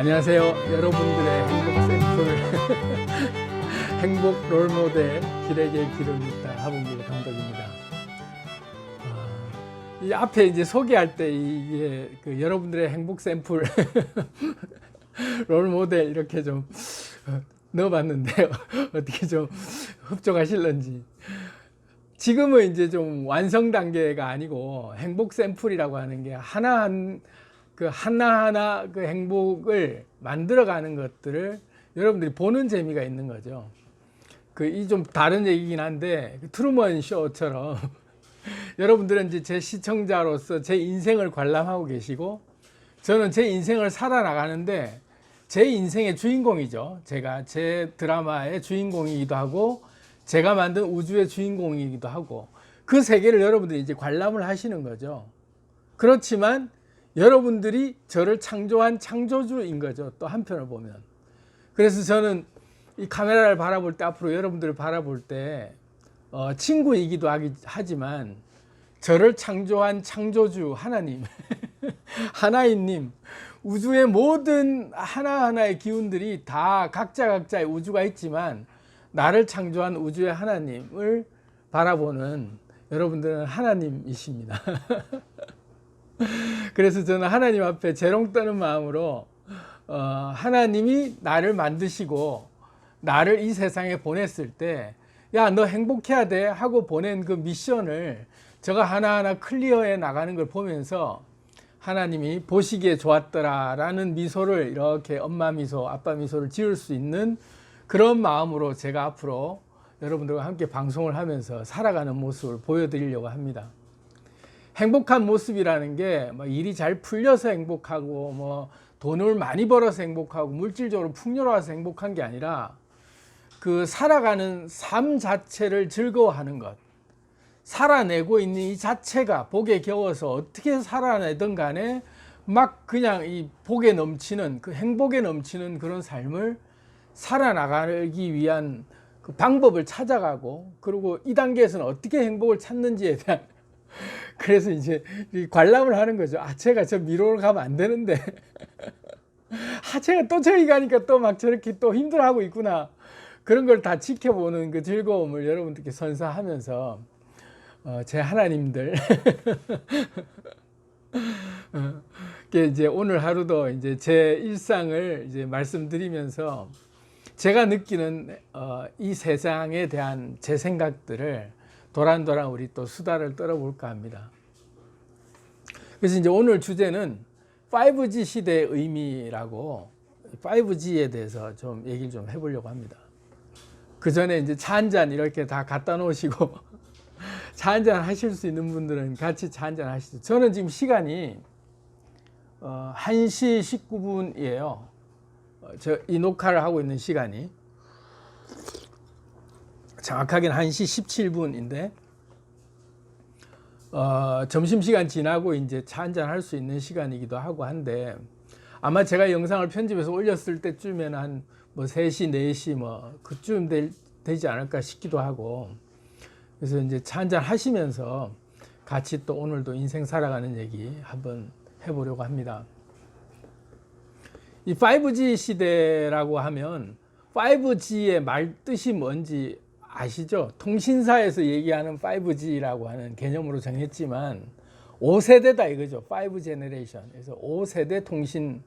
안녕하세요. 여러분들의 행복 샘플, 행복 롤모델, 길에게 길을 묻다 하봉길 감독입니다. 이 앞에 이제 소개할 때 이게 여러분들의 행복 샘플, 롤모델 이렇게 좀 넣어봤는데요. 어떻게 좀 흡족하실런지. 지금은 이제 좀 완성 단계가 아니고 행복 샘플이라고 하는 게 하나하나 그 행복을 만들어가는 것들을 여러분들이 보는 재미가 있는 거죠. 이 좀 다른 얘기긴 한데, 트루먼 쇼처럼 여러분들은 이제 제 시청자로서 제 인생을 관람하고 계시고, 저는 제 인생을 살아나가는데 제 인생의 주인공이죠. 제가 제 드라마의 주인공이기도 하고, 제가 만든 우주의 주인공이기도 하고, 그 세계를 여러분들이 이제 관람을 하시는 거죠. 그렇지만 여러분들이 저를 창조한 창조주인 거죠. 또 한편을 보면. 그래서 저는 이 카메라를 바라볼 때, 앞으로 여러분들을 바라볼 때 친구이기도 하지만 저를 창조한 창조주 하나님, 하나님님, 우주의 모든 하나하나의 기운들이 다 각자의 우주가 있지만 나를 창조한 우주의 하나님을 바라보는 여러분들은 하나님이십니다. 그래서 저는 하나님 앞에 재롱 떠는 마음으로 하나님이 나를 만드시고 나를 이 세상에 보냈을 때, 야, 너 행복해야 돼 하고 보낸 그 미션을 제가 하나하나 클리어해 나가는 걸 보면서 하나님이 보시기에 좋았더라 라는 미소를, 이렇게 엄마 미소, 아빠 미소를 지을 수 있는 그런 마음으로 제가 앞으로 여러분들과 함께 방송을 하면서 살아가는 모습을 보여드리려고 합니다. 행복한 모습이라는 게 일이 잘 풀려서 행복하고 돈을 많이 벌어서 행복하고 물질적으로 풍요로워서 행복한 게 아니라, 그 살아가는 삶 자체를 즐거워하는 것, 살아내고 있는 이 자체가 복에 겨워서 어떻게 살아내든 간에 막 그냥 이 복에 넘치는, 그 행복에 넘치는 그런 삶을 살아나가기 위한 그 방법을 찾아가고, 그리고 이 단계에서는 어떻게 행복을 찾는지에 대한, 그래서 이제 관람을 하는 거죠. 제가 저 미로를 가면 안 되는데 제가 또 저기 가니까 또 막 저렇게 또 힘들어하고 있구나. 그런 걸 다 지켜보는 그 즐거움을 여러분들께 선사하면서 제 하나님들 이제 오늘 하루도 이제 제 일상을 이제 말씀드리면서 제가 느끼는 이 세상에 대한 제 생각들을 도란도란 우리 또 수다를 떨어볼까 합니다. 그래서 이제 오늘 주제는 5G 시대의 의미라고, 5G에 대해서 좀 얘기를 좀 해보려고 합니다. 그 전에 이제 차 한 잔 이렇게 다 갖다 놓으시고 차 한 잔 하실 수 있는 분들은 같이 차 한 잔 하시죠. 저는 지금 시간이 1시 19분이에요. 이 녹화를 하고 있는 시간이 정확하게는 1시 17분인데 점심시간 지나고 이제 차 한잔 할 수 있는 시간이기도 하고 한데, 아마 제가 영상을 편집해서 올렸을 때쯤에는 한 3시, 4시 그쯤 되지 않을까 싶기도 하고, 그래서 이제 차 한잔 하시면서 같이 또 오늘도 인생 살아가는 얘기 한번 해보려고 합니다. 이 5G 시대라고 하면 5G의 말 뜻이 뭔지 아시죠? 통신사에서 얘기하는 5G라고 하는 개념으로 정했지만 5세대다 이거죠. 5 제너레이션. 그래서 5세대 통신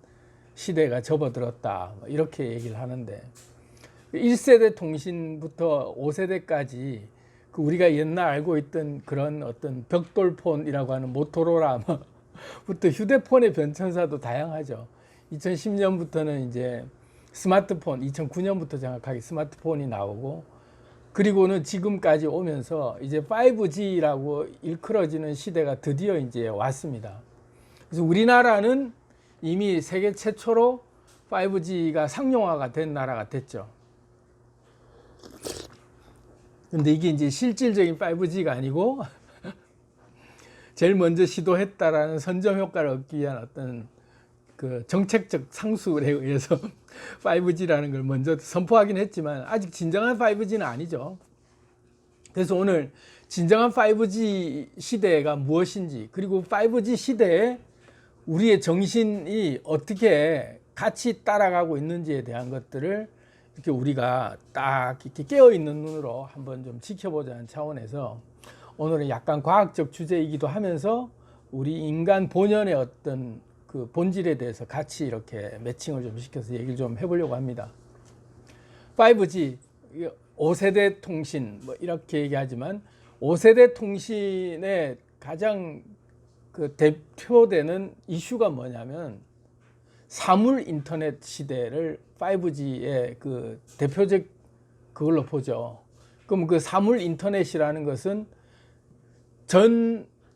시대가 접어들었다, 이렇게 얘기를 하는데, 1세대 통신부터 5세대까지 우리가 옛날 알고 있던 그런 어떤 벽돌폰이라고 하는 모토로라부터 휴대폰의 변천사도 다양하죠. 2010년부터는 이제 스마트폰, 2009년부터 정확하게 스마트폰이 나오고, 그리고는 지금까지 오면서 이제 5G라고 일컬어지는 시대가 드디어 이제 왔습니다. 그래서 우리나라는 이미 세계 최초로 5G가 상용화가 된 나라가 됐죠. 근데 이게 이제 실질적인 5G가 아니고 제일 먼저 시도했다라는 선점 효과를 얻기 위한 어떤 그 정책적 상술에 의해서 5G라는 걸 먼저 선포하긴 했지만 아직 진정한 5G는 아니죠. 그래서 오늘 진정한 5G 시대가 무엇인지, 그리고 5G 시대에 우리의 정신이 어떻게 같이 따라가고 있는지에 대한 것들을 이렇게 우리가 딱 이렇게 깨어 있는 눈으로 한번 좀 지켜보자는 차원에서 오늘은 약간 과학적 주제이기도 하면서 우리 인간 본연의 어떤 그 본질에 대해서 같이 이렇게 매칭을 좀 시켜서 얘기를 좀 해보려고 합니다. 5G, 5세대 통신 뭐 이렇게 얘기하지만 5세대 통신의 가장 그 대표되는 이슈가 뭐냐면 사물 인터넷 시대를 5G의 그 대표적 그걸로 보죠. 그럼 그 사물 인터넷이라는 것은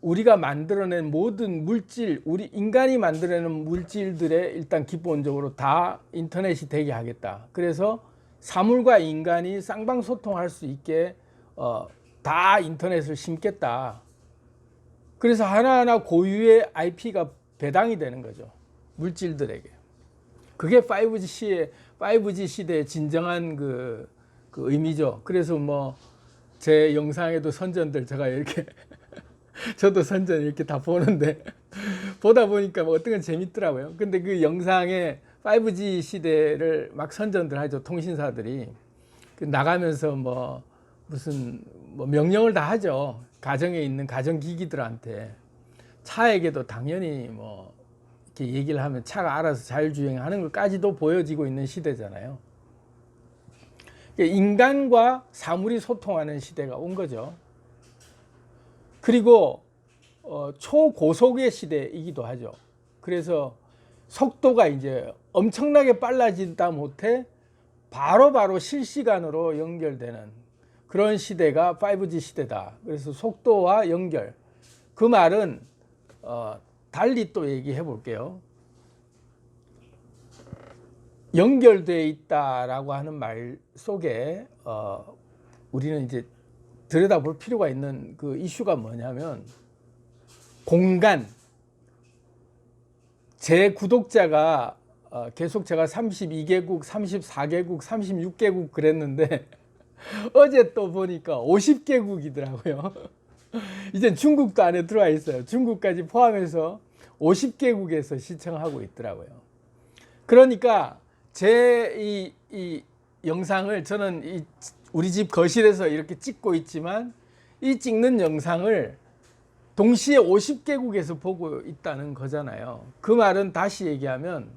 우리가 만들어낸 모든 물질, 우리 인간이 만들어낸 물질들의 일단 기본적으로 다 인터넷이 되게 하겠다. 그래서 사물과 인간이 쌍방소통할 수 있게 다 인터넷을 심겠다. 그래서 하나하나 고유의 IP가 배당이 되는 거죠. 물질들에게. 그게 5G 시대의 진정한 그 의미죠. 그래서 뭐 제 영상에도 선전들 제가 이렇게 저도 선전 이렇게 다 보는데 보다 보니까 뭐 어떤 건 재밌더라고요. 근데 그 영상에 5G 시대를 막 선전들 하죠. 통신사들이. 나가면서 뭐 무슨 뭐 명령을 다 하죠. 가정에 있는 가정기기들한테. 차에게도 당연히 뭐 이렇게 얘기를 하면 차가 알아서 자율주행하는 것까지도 보여지고 있는 시대잖아요. 인간과 사물이 소통하는 시대가 온 거죠. 그리고 초고속의 시대이기도 하죠. 그래서 속도가 이제 엄청나게 빨라지다 못해 바로바로 실시간으로 연결되는 그런 시대가 5G 시대다. 그래서 속도와 연결. 그 말은 달리 또 얘기해 볼게요. 연결되어 있다라고 하는 말 속에 우리는 이제 들여다볼 필요가 있는 그 이슈가 뭐냐면 공간. 제 구독자가 계속 제가 32개국, 34개국, 36개국 그랬는데 어제 또 보니까 50개국이더라고요. 이젠 중국도 안에 들어와 있어요. 중국까지 포함해서 50개국에서 시청하고 있더라고요. 그러니까 제 이 영상을 저는 우리 집 거실에서 이렇게 찍고 있지만 이 찍는 영상을 동시에 50개국에서 보고 있다는 거잖아요. 그 말은 다시 얘기하면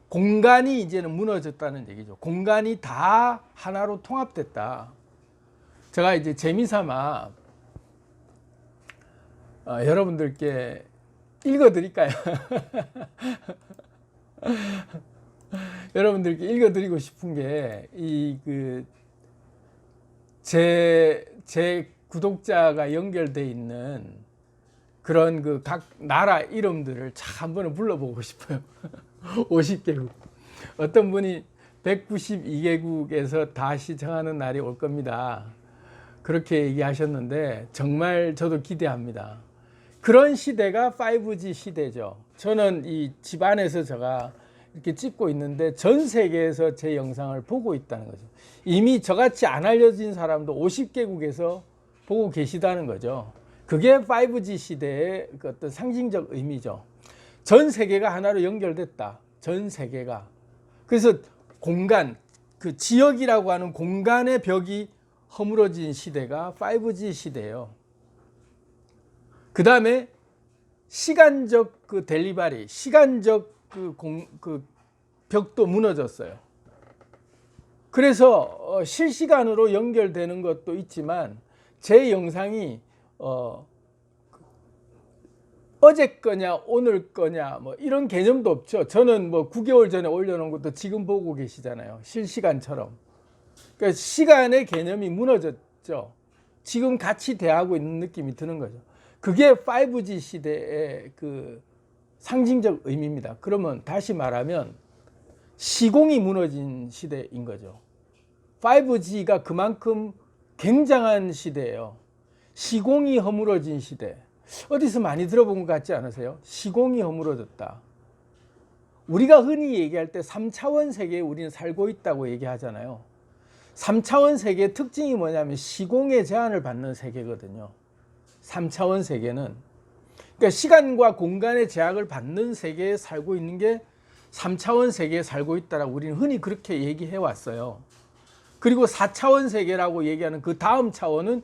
공간이 이제는 무너졌다는 얘기죠. 공간이 다 하나로 통합됐다. 제가 이제 재미삼아 여러분들께 읽어드릴까요? 여러분들께 읽어드리고 싶은 게 제 구독자가 연결돼 있는 그런 그 각 나라 이름들을 참 한번 불러보고 싶어요. 50개국. 어떤 분이 192개국에서 다 시청하는 날이 올 겁니다. 그렇게 얘기하셨는데 정말 저도 기대합니다. 그런 시대가 5G 시대죠. 저는 이 집안에서 제가 이렇게 찍고 있는데 전 세계에서 제 영상을 보고 있다는 거죠. 이미 저같이 안 알려진 사람도 50개국에서 보고 계시다는 거죠. 그게 5G 시대의 그 어떤 상징적 의미죠. 전 세계가 하나로 연결됐다. 전 세계가. 그래서 공간, 그 지역이라고 하는 공간의 벽이 허물어진 시대가 5G 시대예요. 그 다음에 시간적 그 델리버리, 시간적 그 벽도 무너졌어요. 그래서 실시간으로 연결되는 것도 있지만 제 영상이 어제 거냐 오늘 거냐 뭐 이런 개념도 없죠. 저는 뭐 9개월 전에 올려놓은 것도 지금 보고 계시잖아요. 실시간처럼. 그러니까 시간의 개념이 무너졌죠. 지금 같이 대하고 있는 느낌이 드는 거죠. 그게 5G 시대의 그 상징적 의미입니다. 그러면 다시 말하면 시공이 무너진 시대인 거죠. 5G가 그만큼 굉장한 시대예요. 시공이 허물어진 시대. 어디서 많이 들어본 것 같지 않으세요? 시공이 허물어졌다. 우리가 흔히 얘기할 때 3차원 세계에 우리는 살고 있다고 얘기하잖아요. 3차원 세계의 특징이 뭐냐면 시공의 제한을 받는 세계거든요. 3차원 세계는. 그러니까 시간과 공간의 제약을 받는 세계에 살고 있는 게 3차원 세계에 살고 있다라고 우리는 흔히 그렇게 얘기해 왔어요. 그리고 4차원 세계라고 얘기하는 그 다음 차원은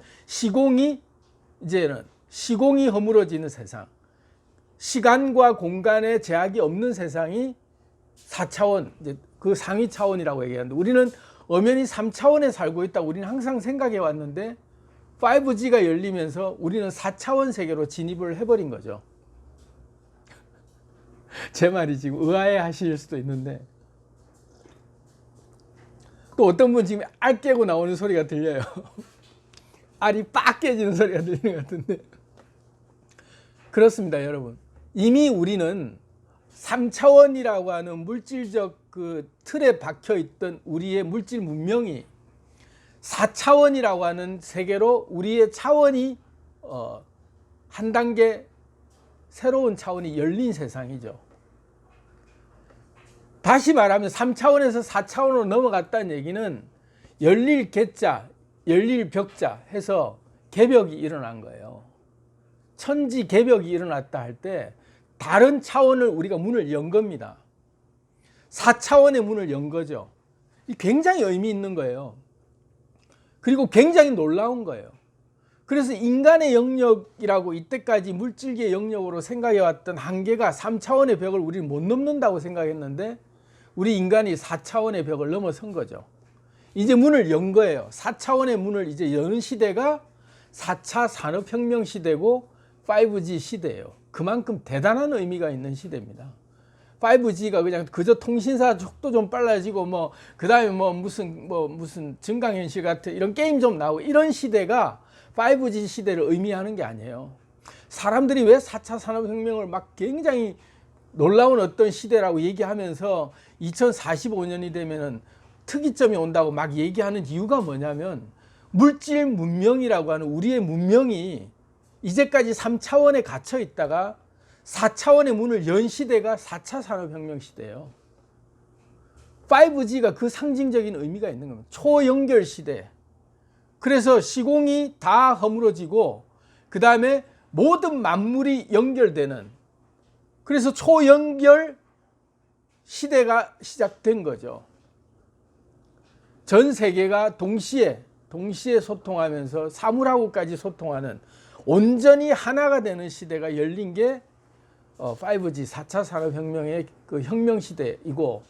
이제는 시공이 허물어지는 세상, 시간과 공간의 제약이 없는 세상이 4차원, 이제 그 상위 차원이라고 얘기하는데, 우리는 엄연히 3차원에 살고 있다고 우리는 항상 생각해 왔는데 5G가 열리면서 우리는 4차원 세계로 진입을 해버린 거죠. 제 말이 지금 의아해 하실 수도 있는데, 또 어떤 분 지금 알 깨고 나오는 소리가 들려요. 알이 빡 깨지는 소리가 들리는 것 같은데. 그렇습니다, 여러분. 이미 우리는 3차원이라고 하는 물질적 그 틀에 박혀 있던 우리의 물질 문명이 4차원이라고 하는 세계로 우리의 차원이 한 단계 새로운 차원이 열린 세상이죠. 다시 말하면 3차원에서 4차원으로 넘어갔다는 얘기는 열릴 개자, 열릴 벽자 해서 개벽이 일어난 거예요. 천지 개벽이 일어났다 할 때 다른 차원을 우리가 문을 연 겁니다. 4차원의 문을 연 거죠. 굉장히 의미 있는 거예요. 그리고 굉장히 놀라운 거예요. 그래서 인간의 영역이라고 이때까지 물질계의 영역으로 생각해왔던 한계가 3차원의 벽을 우리는 못 넘는다고 생각했는데, 우리 인간이 4차원의 벽을 넘어선 거죠. 이제 문을 연 거예요. 4차원의 문을 이제 여는 시대가 4차 산업혁명 시대고 5G 시대예요. 그만큼 대단한 의미가 있는 시대입니다. 5G가 그냥 그저 통신사 속도 좀 빨라지고 그 다음에 무슨 증강현실 같은 이런 게임 좀 나오고 이런 시대가 5G 시대를 의미하는 게 아니에요. 사람들이 왜 4차 산업혁명을 막 굉장히 놀라운 어떤 시대라고 얘기하면서 2045년이 되면은 특이점이 온다고 막 얘기하는 이유가 뭐냐면, 물질 문명이라고 하는 우리의 문명이 이제까지 3차원에 갇혀 있다가 4차원의 문을 연 시대가 4차 산업혁명 시대예요. 5G가 그 상징적인 의미가 있는 겁니다. 초연결 시대. 그래서 시공이 다 허물어지고 그 다음에 모든 만물이 연결되는, 그래서 초연결 시대가 시작된 거죠. 전 세계가 동시에 소통하면서 사물하고까지 소통하는, 온전히 하나가 되는 시대가 열린 게 5G 4차 산업혁명의 그 혁명 시대이고,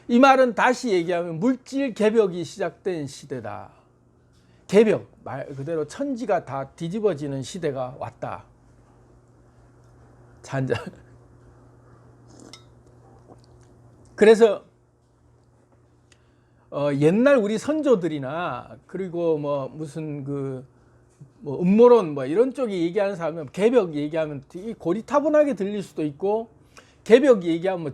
이 말은 다시 얘기하면 물질 개벽이 시작된 시대다. 개벽, 말 그대로 천지가 다 뒤집어지는 시대가 왔다. 잔잔. 그래서 옛날 우리 선조들이나 그리고 무슨 음모론 이런 쪽에 얘기하는 사람은 개벽 얘기하면 되게 고리타분하게 들릴 수도 있고, 개벽 얘기하면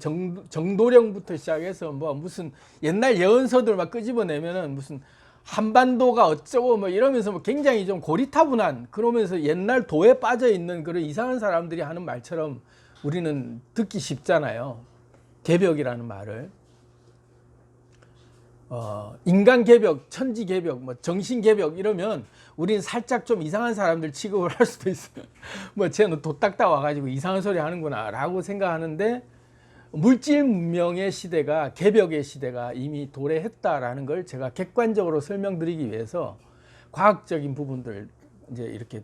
정도령부터 시작해서 무슨 옛날 예언서들 막 끄집어내면은 무슨 한반도가 어쩌고 이러면서 굉장히 좀 고리타분한, 그러면서 옛날 도에 빠져 있는 그런 이상한 사람들이 하는 말처럼 우리는 듣기 쉽잖아요. 개벽이라는 말을. 인간 개벽, 천지 개벽, 정신 개벽 이러면 우리는 살짝 좀 이상한 사람들 취급을 할 수도 있어요. 쟤는 도 닦다 와가지고 이상한 소리 하는구나 라고 생각하는데, 물질 문명의 시대가, 개벽의 시대가 이미 도래했다라는 걸 제가 객관적으로 설명드리기 위해서 과학적인 부분들 이제 이렇게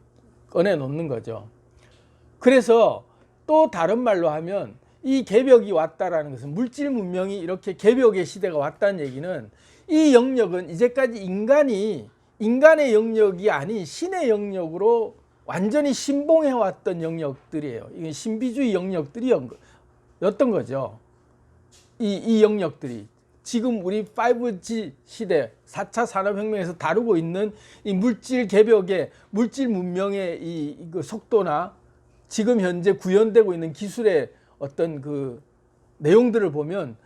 꺼내 놓는 거죠. 그래서 또 다른 말로 하면, 이 개벽이 왔다라는 것은, 물질 문명이 이렇게 개벽의 시대가 왔다는 얘기는, 이 영역은 이제까지 인간의 영역이 아닌 신의 영역으로 완전히 신봉해왔던 영역들이에요. 이게 신비주의 영역들이었던 거죠. 이 영역들이 지금 우리 5G 시대 4차 산업혁명에서 다루고 있는 이 물질 개벽의, 물질 문명의 그 속도나 지금 현재 구현되고 있는 기술의 어떤 그 내용들을 보면,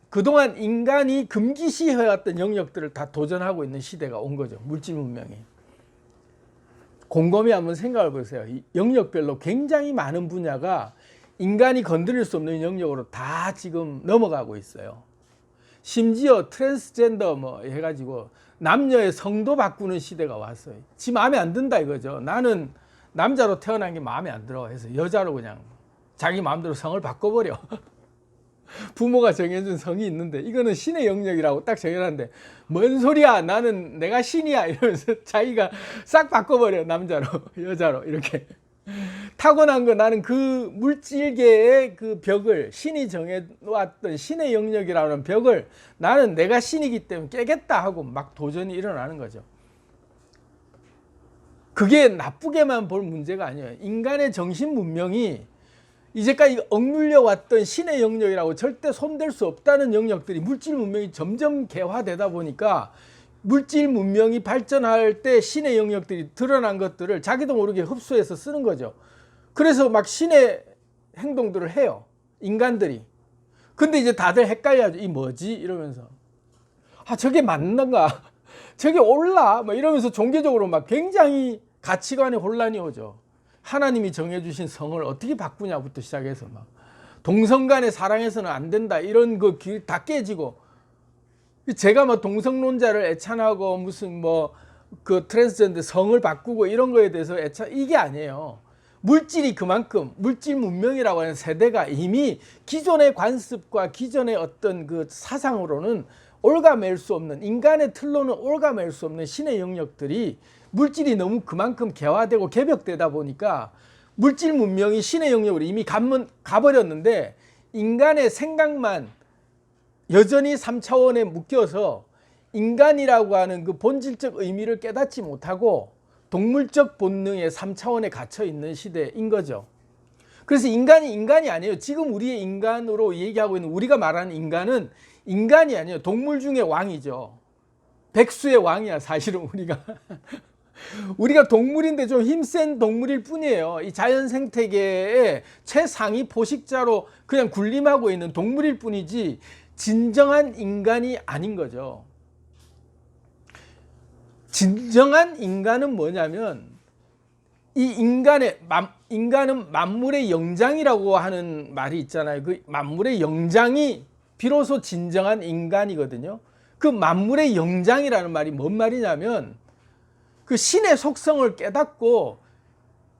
그동안 인간이 금기시해왔던 영역들을 다 도전하고 있는 시대가 온 거죠. 물질 문명이. 곰곰이 한번 생각을 보세요. 이 영역별로 굉장히 많은 분야가 인간이 건드릴 수 없는 영역으로 다 지금 넘어가고 있어요. 심지어 트랜스젠더 해가지고 남녀의 성도 바꾸는 시대가 왔어요. 지 마음에 안 든다 이거죠. 나는 남자로 태어난 게 마음에 안 들어 해서 여자로 그냥 자기 마음대로 성을 바꿔버려. 부모가 정해준 성이 있는데 이거는 신의 영역이라고 딱 정해놨는데 뭔 소리야 나는 내가 신이야 이러면서 자기가 싹 바꿔버려 남자로 여자로 이렇게 타고난 거 나는 그 물질계의 그 벽을 신이 정해놓았던 신의 영역이라는 벽을 나는 내가 신이기 때문에 깨겠다 하고 막 도전이 일어나는 거죠. 그게 나쁘게만 볼 문제가 아니에요. 인간의 정신 문명이 이제까지 억눌려 왔던 신의 영역이라고 절대 손댈 수 없다는 영역들이 물질 문명이 점점 개화되다 보니까 물질 문명이 발전할 때 신의 영역들이 드러난 것들을 자기도 모르게 흡수해서 쓰는 거죠. 그래서 막 신의 행동들을 해요. 인간들이. 근데 이제 다들 헷갈려하죠. 이 뭐지? 이러면서. 아, 저게 맞는가? 저게 옳나? 막 이러면서 종교적으로 막 굉장히 가치관의 혼란이 오죠. 하나님이 정해주신 성을 어떻게 바꾸냐부터 시작해서 막 동성 간의 사랑해서는 안 된다 이런 거 다 깨지고 제가 뭐 동성론자를 애찬하고 무슨 뭐 그 트랜스젠더 성을 바꾸고 이런 거에 대해서 이게 아니에요. 물질이 그만큼 물질 문명이라고 하는 세대가 이미 기존의 관습과 기존의 어떤 그 사상으로는 올가맬 수 없는 인간의 틀로는 올가맬 수 없는 신의 영역들이 물질이 너무 그만큼 개화되고 개벽되다 보니까 물질 문명이 신의 영역으로 이미 가버렸는데 인간의 생각만 여전히 3차원에 묶여서 인간이라고 하는 그 본질적 의미를 깨닫지 못하고 동물적 본능의 3차원에 갇혀 있는 시대인 거죠. 그래서 인간이 아니에요. 지금 우리의 인간으로 얘기하고 있는 우리가 말하는 인간은 인간이 아니에요. 동물 중에 왕이죠. 백수의 왕이야 사실은 우리가. 우리가 동물인데 좀 힘센 동물일 뿐이에요. 이 자연 생태계의 최상위 포식자로 그냥 군림하고 있는 동물일 뿐이지 진정한 인간이 아닌 거죠. 진정한 인간은 뭐냐면 이 인간은 만물의 영장이라고 하는 말이 있잖아요. 그 만물의 영장이 비로소 진정한 인간이거든요. 그 만물의 영장이라는 말이 뭔 말이냐면 그 신의 속성을 깨닫고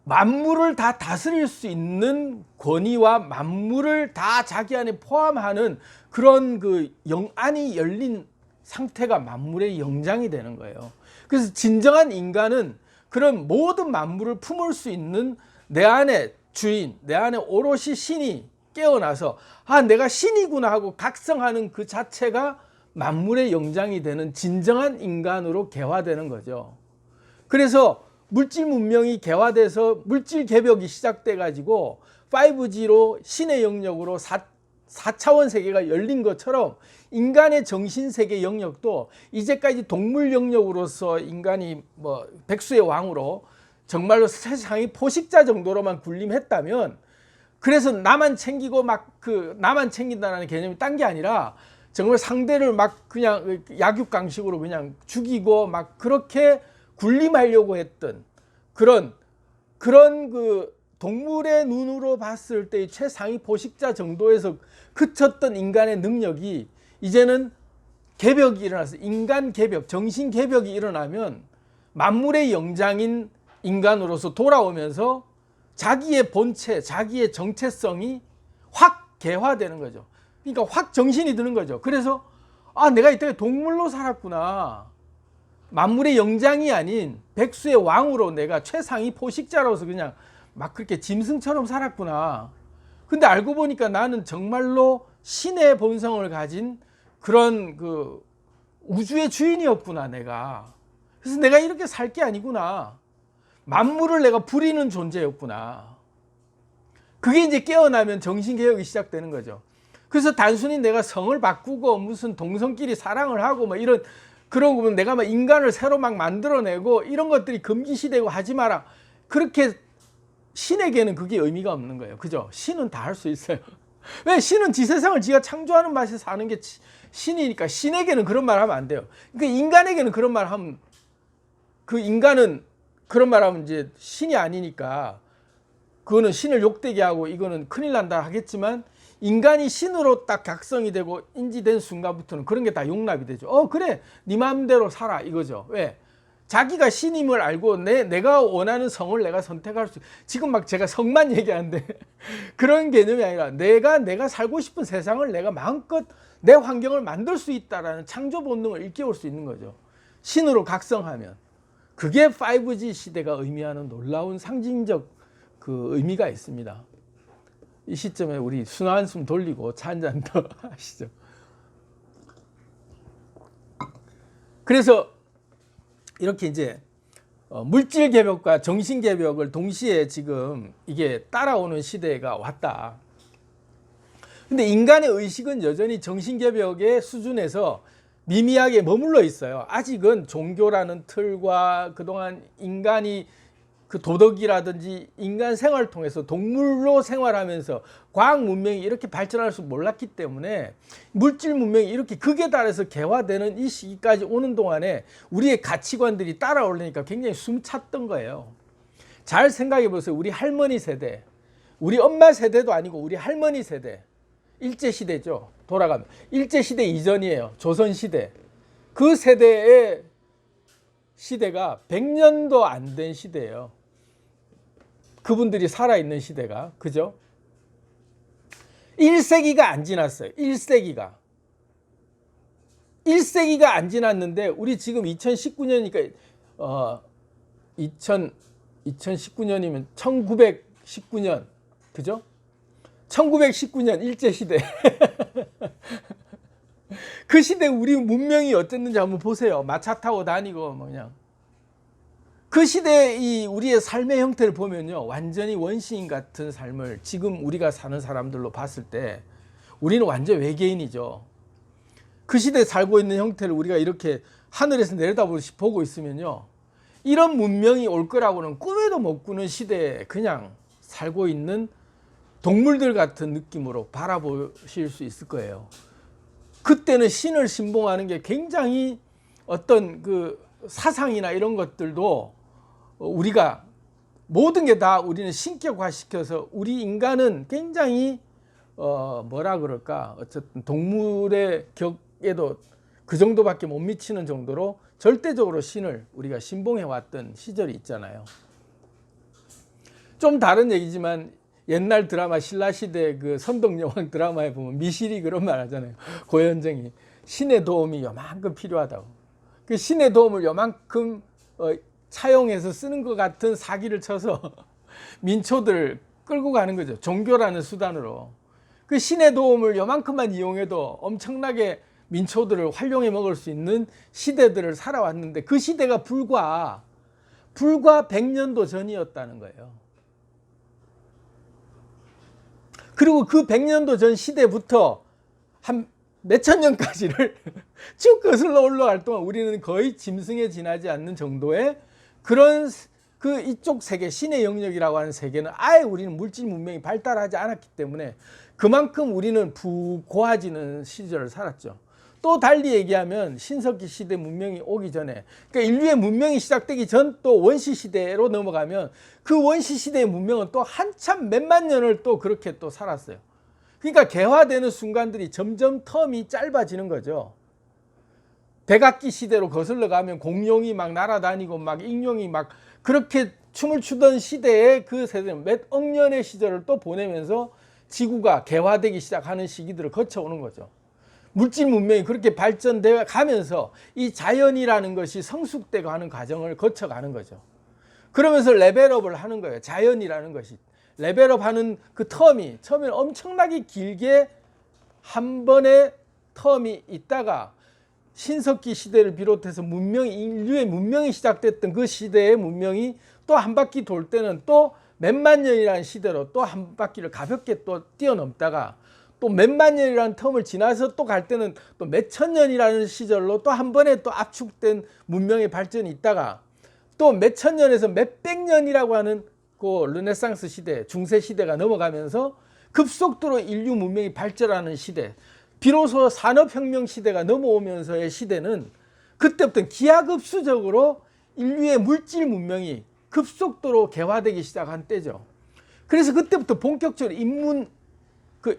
만물을 다 다스릴 수 있는 권위와 만물을 다 자기 안에 포함하는 그런 그 영안이 열린 상태가 만물의 영장이 되는 거예요. 그래서 진정한 인간은 그런 모든 만물을 품을 수 있는 내 안에 주인, 내 안에 오롯이 신이 깨어나서 아 내가 신이구나 하고 각성하는 그 자체가 만물의 영장이 되는 진정한 인간으로 개화되는 거죠. 그래서 물질 문명이 개화돼서 물질 개벽이 시작돼 가지고 5G로 신의 영역으로 4차원 세계가 열린 것처럼 인간의 정신세계 영역도 이제까지 동물 영역으로서 인간이 뭐 백수의 왕으로 정말로 세상이 포식자 정도로만 군림했다면 그래서 나만 챙기고 막 그 나만 챙긴다는 개념이 딴 게 아니라 정말 상대를 막 그냥 약육강식으로 그냥 죽이고 막 그렇게 군림하려고 했던 그런 그 동물의 눈으로 봤을 때의 최상위 포식자 정도에서 그쳤던 인간의 능력이 이제는 개벽이 일어나서 인간 개벽, 정신 개벽이 일어나면 만물의 영장인 인간으로서 돌아오면서 자기의 본체, 자기의 정체성이 확 개화되는 거죠. 그러니까 확 정신이 드는 거죠. 그래서 아 내가 이때 동물로 살았구나. 만물의 영장이 아닌 백수의 왕으로 내가 최상위 포식자로서 그냥 막 그렇게 짐승처럼 살았구나. 근데 알고 보니까 나는 정말로 신의 본성을 가진 그런 그 우주의 주인이었구나 내가. 그래서 내가 이렇게 살 게 아니구나. 만물을 내가 부리는 존재였구나. 그게 이제 깨어나면 정신개혁이 시작되는 거죠. 그래서 단순히 내가 성을 바꾸고 무슨 동성끼리 사랑을 하고 뭐 이런 그런 거면 내가 막 인간을 새로 막 만들어내고 이런 것들이 금기시되고 하지 마라. 그렇게 신에게는 그게 의미가 없는 거예요. 그죠? 신은 다 할 수 있어요. 왜? 신은 지 세상을 지가 창조하는 맛에 사는 게 신이니까 신에게는 그런 말 하면 안 돼요. 그러니까 인간에게는 그런 말 하면 그 인간은 그런 말 하면 이제 신이 아니니까 그거는 신을 욕되게 하고 이거는 큰일 난다 하겠지만 인간이 신으로 딱 각성이 되고 인지된 순간부터는 그런 게 다 용납이 되죠. 그래 네 마음대로 살아 이거죠. 왜? 자기가 신임을 알고 내가 원하는 성을 내가 선택할 수, 지금 막 제가 성만 얘기하는데 그런 개념이 아니라 내가 살고 싶은 세상을 내가 마음껏 내 환경을 만들 수 있다라는 창조 본능을 일깨울 수 있는 거죠. 신으로 각성하면. 그게 5G 시대가 의미하는 놀라운 상징적 그 의미가 있습니다. 이 시점에 우리 순 한숨 돌리고 차 한 잔 더 하시죠. 그래서 이렇게 이제 물질 개벽과 정신 개벽을 동시에 지금 이게 따라오는 시대가 왔다. 근데 인간의 의식은 여전히 정신 개벽의 수준에서 미미하게 머물러 있어요. 아직은 종교라는 틀과 그동안 인간이 그 도덕이라든지 인간 생활을 통해서 동물로 생활하면서 과학 문명이 이렇게 발전할 줄 몰랐기 때문에 물질 문명이 이렇게 극에 달해서 개화되는 이 시기까지 오는 동안에 우리의 가치관들이 따라오려니까 굉장히 숨찼던 거예요. 잘 생각해 보세요. 우리 할머니 세대, 우리 엄마 세대도 아니고 우리 할머니 세대, 일제시대죠. 돌아가면 일제시대 이전이에요. 조선시대. 그 세대의 시대가 100년도 안 된 시대예요. 그분들이 살아있는 시대가. 그죠? 1세기가 안 지났어요. 1세기가. 1세기가 안 지났는데 우리 지금 2019년이니까 2019년이면 1919년. 그죠? 1919년 일제시대. 그 시대 우리 문명이 어땠는지 한번 보세요. 마차 타고 다니고 뭐 그냥. 그 시대의 우리의 삶의 형태를 보면요, 완전히 원시인 같은 삶을 지금 우리가 사는 사람들로 봤을 때 우리는 완전 외계인이죠. 그 시대에 살고 있는 형태를 우리가 이렇게 하늘에서 내려다보듯이 보고 있으면요, 이런 문명이 올 거라고는 꿈에도 못 꾸는 시대에 그냥 살고 있는 동물들 같은 느낌으로 바라보실 수 있을 거예요. 그때는 신을 신봉하는 게 굉장히 어떤 그 사상이나 이런 것들도 우리가 모든 게 다 우리는 신격화시켜서 우리 인간은 굉장히 뭐라 그럴까, 어쨌든 동물의 격에도 그 정도밖에 못 미치는 정도로 절대적으로 신을 우리가 신봉해 왔던 시절이 있잖아요. 좀 다른 얘기지만 옛날 드라마 신라시대 그 선덕여왕 드라마에 보면 미실이 그런 말 하잖아요. 고현정이 신의 도움이 요만큼 필요하다고. 그 신의 도움을 요만큼 차용해서 쓰는 것 같은 사기를 쳐서 민초들 끌고 가는 거죠. 종교라는 수단으로. 그 신의 도움을 요만큼만 이용해도 엄청나게 민초들을 활용해 먹을 수 있는 시대들을 살아왔는데 그 시대가 불과 100년도 전이었다는 거예요. 그리고 그 100년도 전 시대부터 한 몇천 년까지를 쭉 거슬러 올라갈 동안 우리는 거의 짐승에 지나지 않는 정도의 그런 그 이쪽 세계, 신의 영역이라고 하는 세계는 아예 우리는 물질 문명이 발달하지 않았기 때문에 그만큼 우리는 부고화지는 시절을 살았죠. 또 달리 얘기하면 신석기 시대 문명이 오기 전에, 그러니까 인류의 문명이 시작되기 전 또 원시 시대로 넘어가면 그 원시 시대의 문명은 또 한참 몇만 년을 또 그렇게 또 살았어요. 그러니까 개화되는 순간들이 점점 텀이 짧아지는 거죠. 백악기 시대로 거슬러 가면 공룡이 막 날아다니고 막 익룡이 막 그렇게 춤을 추던 시대에 그 세대는 몇 억 년의 시절을 또 보내면서 지구가 개화되기 시작하는 시기들을 거쳐오는 거죠. 물질 문명이 그렇게 발전되어 가면서 이 자연이라는 것이 성숙돼 가는 과정을 거쳐가는 거죠. 그러면서 레벨업을 하는 거예요. 자연이라는 것이. 레벨업하는 그 텀이 처음에는 엄청나게 길게 한 번의 텀이 있다가 신석기 시대를 비롯해서 인류의 문명이 시작됐던 그 시대의 문명이 또 한 바퀴 돌 때는 또 몇만 년이라는 시대로 또 한 바퀴를 가볍게 또 뛰어넘다가 또 몇만 년이라는 텀을 지나서 또 갈 때는 또 몇천 년이라는 시절로 또 한 번에 또 압축된 문명의 발전이 있다가 또 몇천 년에서 몇백 년이라고 하는 그 르네상스 시대, 중세 시대가 넘어가면서 급속도로 인류 문명이 발전하는 시대, 비로소 산업혁명 시대가 넘어오면서의 시대는 그때부터 기하급수적으로 인류의 물질 문명이 급속도로 개화되기 시작한 때죠. 그래서 그때부터 본격적으로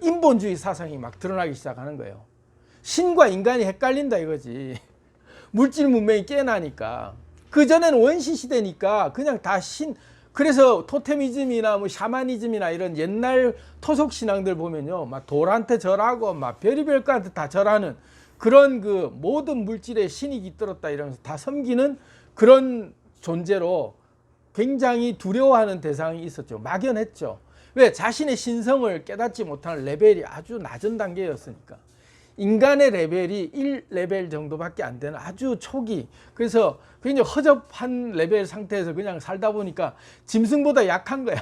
인본주의 사상이 막 드러나기 시작하는 거예요. 신과 인간이 헷갈린다 이거지. 물질 문명이 깨나니까. 그전에는 원시 시대니까 그냥 다 그래서 토테미즘이나 뭐 샤머니즘이나 이런 옛날 토속 신앙들 보면요, 막 돌한테 절하고 막 별의별 것한테 다 절하는 그런 그 모든 물질에 신이 깃들었다 이러면서 다 섬기는 그런 존재로 굉장히 두려워하는 대상이 있었죠. 막연했죠. 왜? 자신의 신성을 깨닫지 못하는 레벨이 아주 낮은 단계였으니까. 인간의 레벨이 1레벨 정도밖에 안 되는 아주 초기, 그래서 굉장히 허접한 레벨 상태에서 그냥 살다 보니까 짐승보다 약한 거야.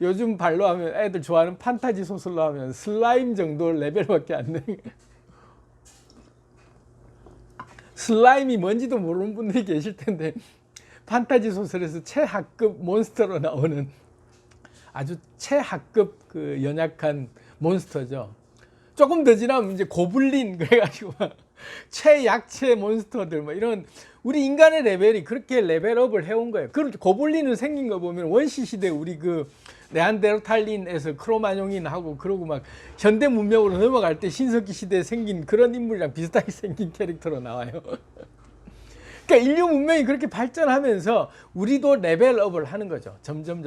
요즘 발로 하면 애들 좋아하는 판타지 소설로 하면 슬라임 정도 레벨밖에 안 돼. 슬라임이 뭔지도 모르는 분들이 계실 텐데, 판타지 소설에서 최하급 몬스터로 나오는 아주 최하급 그 연약한 몬스터죠. 조금 더 지나면 이제 고블린 그래가지고 최약체 몬스터들 뭐 이런, 우리 인간의 레벨이 그렇게 레벨업을 해온 거예요. 그렇게 고블린은 생긴 거 보면 원시 시대 우리 그 네안데르탈린에서 크로마뇽인하고 그러고 막 현대 문명으로 넘어갈 때 신석기 시대에 생긴 그런 인물이랑 비슷하게 생긴 캐릭터로 나와요. 그러니까 인류 문명이 그렇게 발전하면서 우리도 레벨업을 하는 거죠. 점점.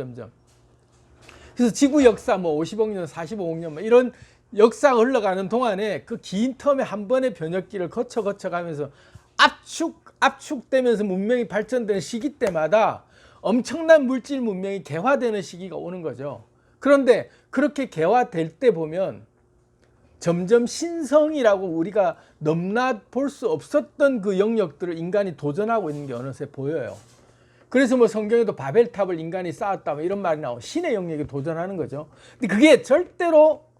그래서 지구 역사 뭐 50억 년, 45억 년 뭐 이런 역사가 흘러가는 동안에 그 긴 텀에 한 번의 변혁기를 거쳐 가면서 압축되면서 문명이 발전되는 시기 때마다 엄청난 물질 문명이 개화되는 시기가 오는 거죠. 그런데 그렇게 개화될 때 보면 점점 신성이라고 우리가 넘나 볼 수 없었던 그 영역들을 인간이 도전하고 있는 게 어느새 보여요. 그래서 뭐 성경에도 바벨탑을 인간이 쌓았다 뭐 이런 말이 나오고 신의 영역에 도전하는 거죠. 근데 그게 절대로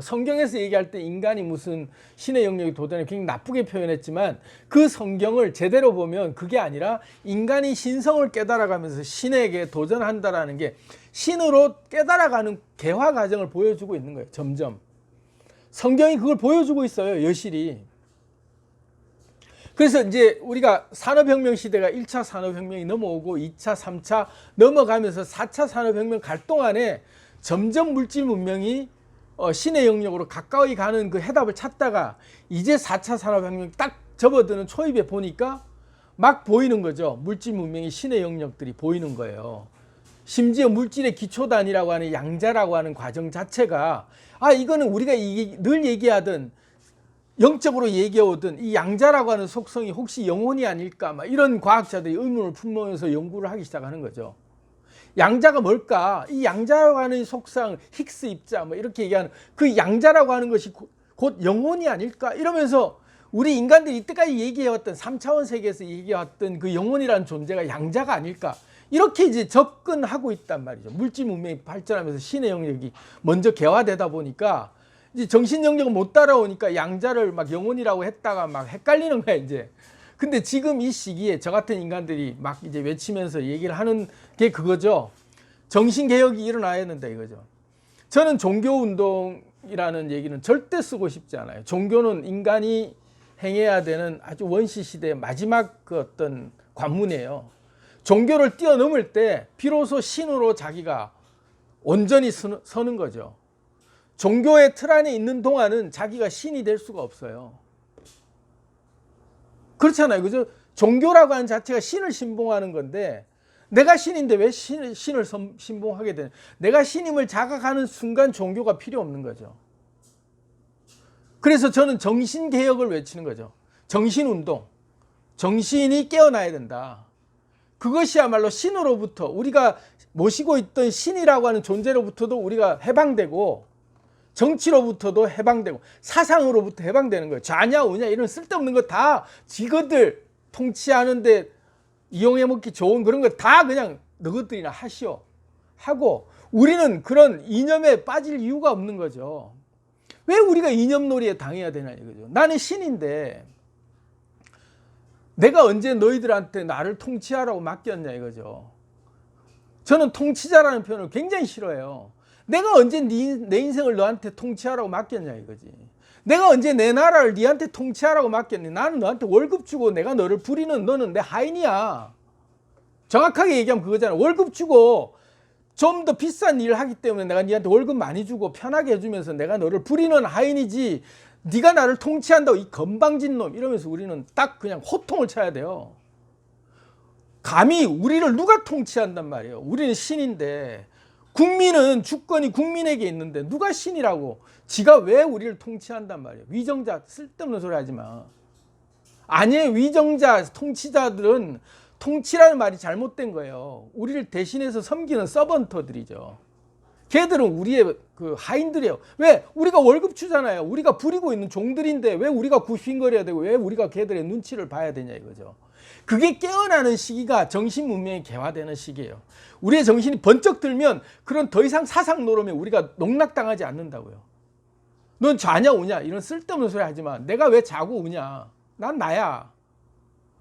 성경에서 얘기할 때 인간이 무슨 신의 영역에 도전해 굉장히 나쁘게 표현했지만, 그 성경을 제대로 보면 그게 아니라 인간이 신성을 깨달아가면서 신에게 도전한다라는 게 신으로 깨달아가는 개화 과정을 보여주고 있는 거예요. 점점 성경이 그걸 보여주고 있어요, 여실히. 그래서 이제 우리가 산업혁명 시대가 1차 산업혁명이 넘어오고 2차, 3차 넘어가면서 4차 산업혁명 갈 동안에 점점 물질 문명이 신의 영역으로 가까이 가는 그 해답을 찾다가 이제 4차 산업혁명 딱 접어드는 초입에 보니까 막 보이는 거죠. 물질 문명이 신의 영역들이 보이는 거예요. 심지어 물질의 기초단위라고 하는 양자라고 하는 과정 자체가, 이거는 우리가 늘 얘기하던, 영적으로 얘기해오던 이 양자라고 하는 속성이 혹시 영혼이 아닐까, 막 이런 과학자들이 의문을 품으면서 연구를 하기 시작하는 거죠. 양자가 뭘까? 이 양자라고 하는 속성, 힉스 입자 뭐 이렇게 얘기하는 그 양자라고 하는 것이 곧 영혼이 아닐까? 이러면서 우리 인간들이 이때까지 얘기해왔던 3차원 세계에서 얘기해왔던 그 영혼이라는 존재가 양자가 아닐까? 이렇게 이제 접근하고 있단 말이죠. 물질 문명이 발전하면서 신의 영역이 먼저 개화되다 보니까 이제 정신 영역을 못 따라오니까 양자를 막 영혼이라고 했다가 막 헷갈리는 거야, 이제. 근데 지금 이 시기에 저 같은 인간들이 막 이제 외치면서 얘기를 하는 게 그거죠. 정신개혁이 일어나야 된다 이거죠. 저는 종교운동이라는 얘기는 절대 쓰고 싶지 않아요. 종교는 인간이 행해야 되는 아주 원시시대의 마지막 그 어떤 관문이에요. 종교를 뛰어넘을 때 비로소 신으로 자기가 온전히 서는 거죠. 종교의 틀 안에 있는 동안은 자기가 신이 될 수가 없어요. 그렇잖아요. 그죠? 종교라고 하는 자체가 신을 신봉하는 건데, 내가 신인데 왜 신을 신봉하게 되는, 내가 신임을 자각하는 순간 종교가 필요 없는 거죠. 그래서 저는 정신개혁을 외치는 거죠. 정신운동. 정신이 깨어나야 된다. 그것이야말로 신으로부터, 우리가 모시고 있던 신이라고 하는 존재로부터도 우리가 해방되고, 정치로부터도 해방되고, 사상으로부터 해방되는 거예요. 좌냐 우냐 이런 쓸데없는 거 다 지그들 통치하는데 이용해 먹기 좋은 그런 거 다 그냥 너희들이나 하시오 하고, 우리는 그런 이념에 빠질 이유가 없는 거죠. 왜 우리가 이념놀이에 당해야 되냐 이거죠. 나는 신인데 내가 언제 너희들한테 나를 통치하라고 맡겼냐 이거죠. 저는 통치자라는 표현을 굉장히 싫어해요. 내가 언제 내 인생을 너한테 통치하라고 맡겼냐 이거지. 내가 언제 내 나라를 너한테 통치하라고 맡겼니? 나는 너한테 월급 주고 내가 너를 부리는, 너는 내 하인이야. 정확하게 얘기하면 그거잖아. 월급 주고 좀 더 비싼 일을 하기 때문에 내가 너한테 월급 많이 주고 편하게 해주면서 내가 너를 부리는 하인이지, 네가 나를 통치한다고 이 건방진 놈 이러면서 우리는 딱 그냥 호통을 쳐야 돼요. 감히 우리를 누가 통치한단 말이에요. 우리는 신인데, 국민은 주권이 국민에게 있는데 누가 신이라고, 지가 왜 우리를 통치한단 말이에요. 위정자, 쓸데없는 소리 하지 마. 아니에요. 위정자 통치자들은, 통치라는 말이 잘못된 거예요. 우리를 대신해서 섬기는 서번터들이죠. 걔들은 우리의 그 하인들이에요. 왜? 우리가 월급 주잖아요. 우리가 부리고 있는 종들인데 왜 우리가 굽신거려야 되고 왜 우리가 걔들의 눈치를 봐야 되냐 이거죠. 그게 깨어나는 시기가 정신 문명이 개화되는 시기예요. 우리의 정신이 번쩍 들면 그런 더 이상 사상 노름에 우리가 농락당하지 않는다고요. 넌 자냐 우냐 이런 쓸데없는 소리 하지 마. 내가 왜 자고 우냐. 난 나야.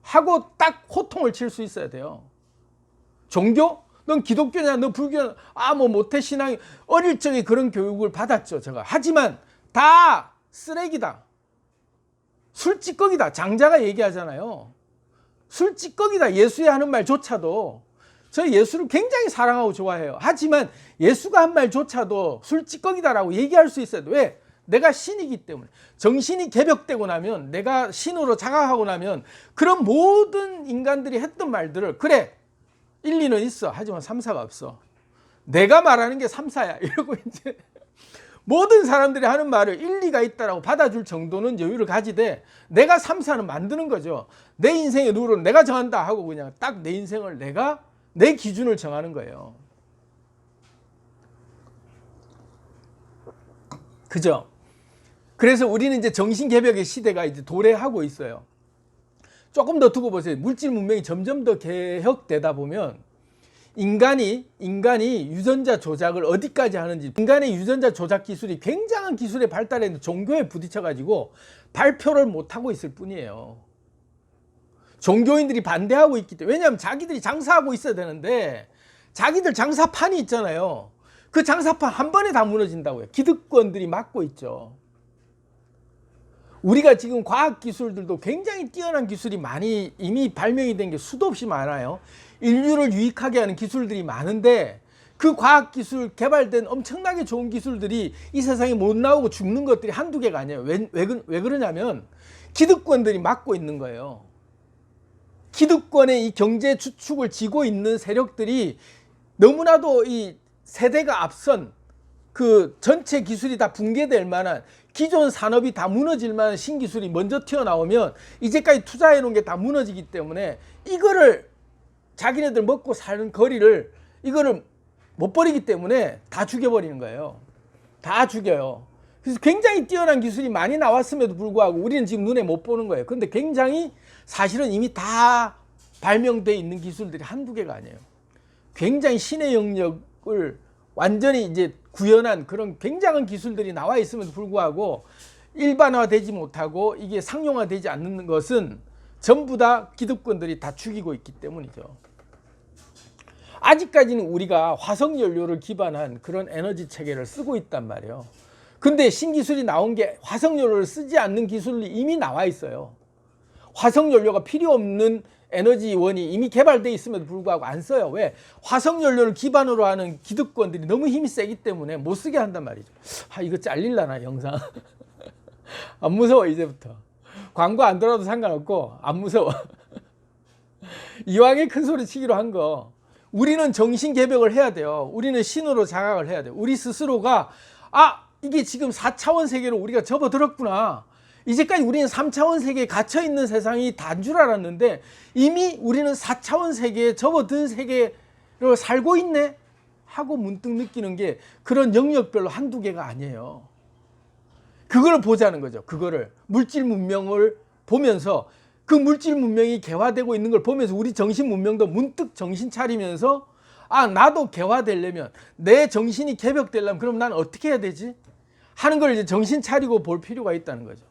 하고 딱 호통을 칠 수 있어야 돼요. 종교? 넌 기독교냐, 너 불교냐, 뭐 모태신앙, 어릴 적에 그런 교육을 받았죠, 제가. 하지만 다 쓰레기다. 술찌꺼기다. 장자가 얘기하잖아요. 술찌꺼기다. 예수의 하는 말조차도. 저 예수를 굉장히 사랑하고 좋아해요. 하지만 예수가 한 말조차도 술찌꺼기다라고 얘기할 수 있어요. 왜? 내가 신이기 때문에. 정신이 개벽되고 나면, 내가 신으로 자각하고 나면 그런 모든 인간들이 했던 말들을, 그래, 일리는 있어. 하지만 삼사가 없어. 내가 말하는 게 삼사야. 이러고 이제 모든 사람들이 하는 말을 일리가 있다라고 받아줄 정도는 여유를 가지되, 내가 삼사는 만드는 거죠. 내 인생의 룰은 내가 정한다 하고 그냥 딱 내 인생을 내가, 내 기준을 정하는 거예요. 그죠? 그래서 우리는 이제 정신개벽의 시대가 이제 도래하고 있어요. 조금 더 두고 보세요. 물질 문명이 점점 더 개혁되다 보면 인간이 유전자 조작을 어디까지 하는지, 인간의 유전자 조작 기술이 굉장한 기술에 발달했는데 종교에 부딪혀가지고 발표를 못하고 있을 뿐이에요. 종교인들이 반대하고 있기 때문에. 왜냐하면 자기들이 장사하고 있어야 되는데, 자기들 장사판이 있잖아요. 그 장사판 한 번에 다 무너진다고요. 기득권들이 막고 있죠. 우리가 지금 과학기술들도 굉장히 뛰어난 기술이 많이 이미 발명이 된 게 수도 없이 많아요. 인류를 유익하게 하는 기술들이 많은데, 그 과학기술 개발된 엄청나게 좋은 기술들이 이 세상에 못 나오고 죽는 것들이 한두 개가 아니에요. 왜 그러냐면 기득권들이 막고 있는 거예요. 기득권의 이 경제 주축을 쥐고 있는 세력들이 너무나도 이 세대가 앞선 그 전체 기술이 다 붕괴될 만한, 기존 산업이 다 무너질 만한 신기술이 먼저 튀어나오면 이제까지 투자해 놓은 게 다 무너지기 때문에, 이거를 자기네들 먹고 사는 거리를 이거를 못 버리기 때문에 다 죽여버리는 거예요. 다 죽여요. 그래서 굉장히 뛰어난 기술이 많이 나왔음에도 불구하고 우리는 지금 눈에 못 보는 거예요. 그런데 굉장히 사실은 이미 다 발명되어 있는 기술들이 한두 개가 아니에요. 굉장히 신의 영역을 완전히 이제 구현한 그런 굉장한 기술들이 나와 있음에도 불구하고 일반화되지 못하고 이게 상용화되지 않는 것은 전부 다 기득권들이 다 죽이고 있기 때문이죠. 아직까지는 우리가 화석연료를 기반한 그런 에너지 체계를 쓰고 있단 말이에요. 근데 신기술이 나온 게 화석연료를 쓰지 않는 기술이 이미 나와 있어요. 화석연료가 필요 없는 에너지원이 이미 개발되어 있음에도 불구하고 안 써요. 왜? 화석연료를 기반으로 하는 기득권들이 너무 힘이 세기 때문에 못 쓰게 한단 말이죠. 이거 잘릴라나 영상. 안 무서워 이제부터. 광고 안 들어도 상관없고 안 무서워. 이왕에 큰 소리 치기로 한 거, 우리는 정신개벽을 해야 돼요. 우리는 신으로 자각을 해야 돼요. 우리 스스로가 이게 지금 4차원 세계로 우리가 접어들었구나. 이제까지 우리는 3차원 세계에 갇혀있는 세상이 다인 줄 알았는데 이미 우리는 4차원 세계에 접어든 세계로 살고 있네 하고 문득 느끼는 게, 그런 영역별로 한두 개가 아니에요. 그걸 보자는 거죠. 그거를 물질 문명을 보면서, 그 물질 문명이 개화되고 있는 걸 보면서 우리 정신 문명도 문득 정신 차리면서, 나도 개화되려면, 내 정신이 개벽되려면 그럼 난 어떻게 해야 되지? 하는 걸 이제 정신 차리고 볼 필요가 있다는 거죠.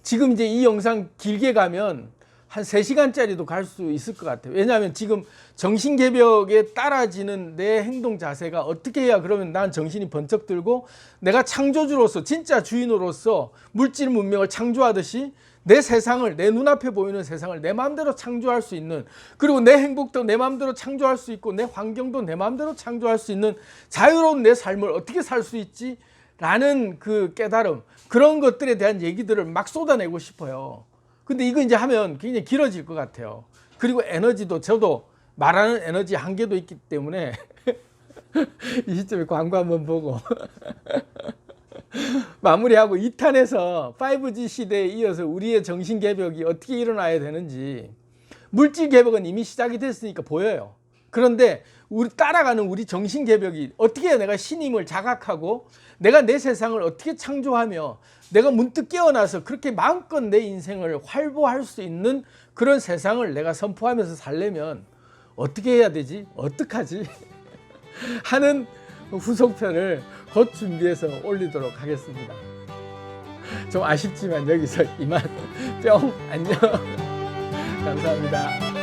지금 이제 이 영상 길게 가면 한 3시간짜리도 갈 수 있을 것 같아요. 왜냐하면 지금 정신개벽에 따라지는 내 행동 자세가 어떻게 해야, 그러면 난 정신이 번쩍 들고 내가 창조주로서, 진짜 주인으로서 물질 문명을 창조하듯이 내 세상을, 내 눈앞에 보이는 세상을 내 마음대로 창조할 수 있는, 그리고 내 행복도 내 마음대로 창조할 수 있고 내 환경도 내 마음대로 창조할 수 있는 자유로운 내 삶을 어떻게 살 수 있지? 라는 그 깨달음, 그런 것들에 대한 얘기들을 막 쏟아내고 싶어요. 근데 이거 이제 하면 굉장히 길어질 것 같아요. 그리고 에너지도 저도 말하는 에너지 한계도 있기 때문에 이 시점에 광고 한번 보고 마무리하고 2탄에서 5G 시대에 이어서 우리의 정신 개벽이 어떻게 일어나야 되는지, 물질 개벽은 이미 시작이 됐으니까 보여요. 그런데 우리 따라가는 우리 정신 개벽이 어떻게 내가 신임을 자각하고 내가 내 세상을 어떻게 창조하며 내가 문득 깨어나서 그렇게 마음껏 내 인생을 활보할 수 있는 그런 세상을 내가 선포하면서 살려면 어떻게 해야 되지? 어떡하지? 하는 후속편을 곧 준비해서 올리도록 하겠습니다. 좀 아쉽지만 여기서 이만. 뿅. 안녕. 감사합니다.